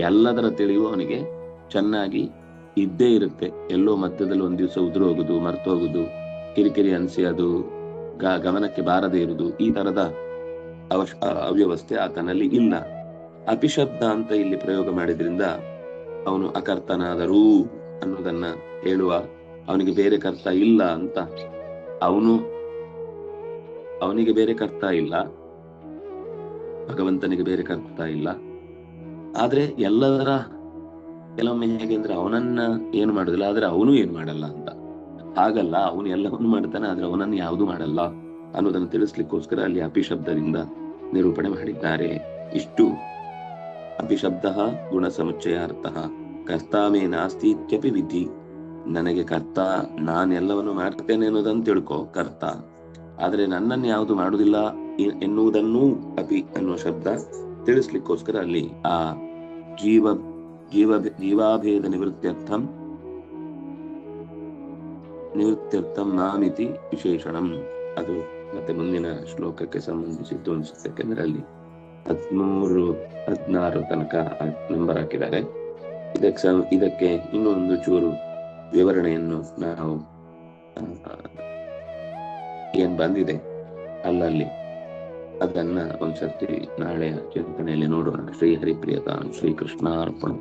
ಎಲ್ಲದರ ತಿಳಿವು ಅವನಿಗೆ ಚೆನ್ನಾಗಿ ಇದ್ದೇ ಇರುತ್ತೆ. ಎಲ್ಲೋ ಮಧ್ಯದಲ್ಲಿ ಒಂದ್ ದಿವಸ ಉದುರು ಹೋಗುದು, ಮರ್ತು ಹೋಗುದು, ಕಿರಿಕಿರಿ ಅನ್ಸಿ ಅದು ಗಮನಕ್ಕೆ ಬಾರದೇ ಇರುವುದು, ಈ ತರದ ಅವ್ಯವಸ್ಥೆ ಆತನಲ್ಲಿ ಇಲ್ಲ. ಅಪಿಶಬ್ದ ಅಂತ ಇಲ್ಲಿ ಪ್ರಯೋಗ ಮಾಡಿದ್ರಿಂದ ಅವನು ಅಕರ್ತನಾದರೂ ಅನ್ನೋದನ್ನ ಹೇಳುವ, ಅವನಿಗೆ ಬೇರೆ ಕರ್ತ ಇಲ್ಲ ಅಂತ. ಅವನಿಗೆ ಬೇರೆ ಕರ್ತ ಇಲ್ಲ, ಭಗವಂತನಿಗೆ ಬೇರೆ ಕರ್ತ ಇಲ್ಲ. ಆದ್ರೆ ಎಲ್ಲದರ ಕೆಲವೊಮ್ಮೆ ಹೇಗೆ ಅಂದ್ರೆ ಅವನನ್ನ ಏನು ಮಾಡುದಿಲ್ಲ, ಆದ್ರೆ ಅವನು ಏನು ಮಾಡಲ್ಲ ಅಂತ. ಹಾಗಲ್ಲ, ಅವನು ಎಲ್ಲವನ್ನು ಮಾಡ್ತಾನೆ, ಆದ್ರೆ ಅವನನ್ನು ಯಾವುದು ಮಾಡಲ್ಲ ಅನ್ನೋದನ್ನು ತಿಳಿಸ್ಲಿಕ್ಕೋಸ್ಕರ ಅಲ್ಲಿ ಅಪಿಶಬ್ದದಿಂದ ನಿರೂಪಣೆ ಮಾಡಿದ್ದಾರೆ. ಇಷ್ಟು ಅಪಿಶಬ್ದ ಗುಣ ಸಮುಚ್ಚಯಾರ್ಥ ಕರ್ತಾಮೇ ನಾಸ್ತಿ ಇತ್ಯಪಿ ವಿಧಿ. ನನಗೆ ಕರ್ತ, ನಾನೆಲ್ಲವನ್ನು ಮಾಡ್ತೇನೆ ಅನ್ನೋದನ್ನು ತಿಳ್ಕೊ, ಕರ್ತ. ಆದ್ರೆ ನನ್ನನ್ನು ಯಾವುದು ಮಾಡುದಿಲ್ಲ ಎನ್ನುವುದನ್ನೂ ಅಪಿ ಅನ್ನುವ ಶಬ್ದ ತಿಳಿಸ್ಲಿಕ್ಕೋಸ್ಕರ ಅಲ್ಲಿ ಆ ಜೀವಾಭೇದ ನಿವೃತ್ತ್ಯರ್ಥಂ ನಾಮಿತಿ ವಿಶೇಷಣಂ. ಅದು ಮತ್ತೆ ಮುಂದಿನ ಶ್ಲೋಕಕ್ಕೆ ಸಂಬಂಧಿಸಿದ್ದು ಅನ್ಸುತ್ತೆ. ಯಾಕೆಂದ್ರೆ ಅಲ್ಲಿ 13, 16 ತನಕ ನಂಬರ್ ಹಾಕಿದ್ದಾರೆ. ಇದಕ್ಕೆ ಇನ್ನೊಂದು ಚೂರು ವಿವರಣೆಯನ್ನು ನಾವು ಏನ್ ಬಂದಿದೆ ಅಲ್ಲಲ್ಲಿ ಅದನ್ನ ಒಂದ್ಸರ್ತಿ ನಾಳೆಯ ಚಿಂತನೆಯಲ್ಲಿ ನೋಡೋಣ. ಶ್ರೀ ಹರಿಪ್ರಿಯತಾಂ ಶ್ರೀಕೃಷ್ಣಾರ್ಪಣ.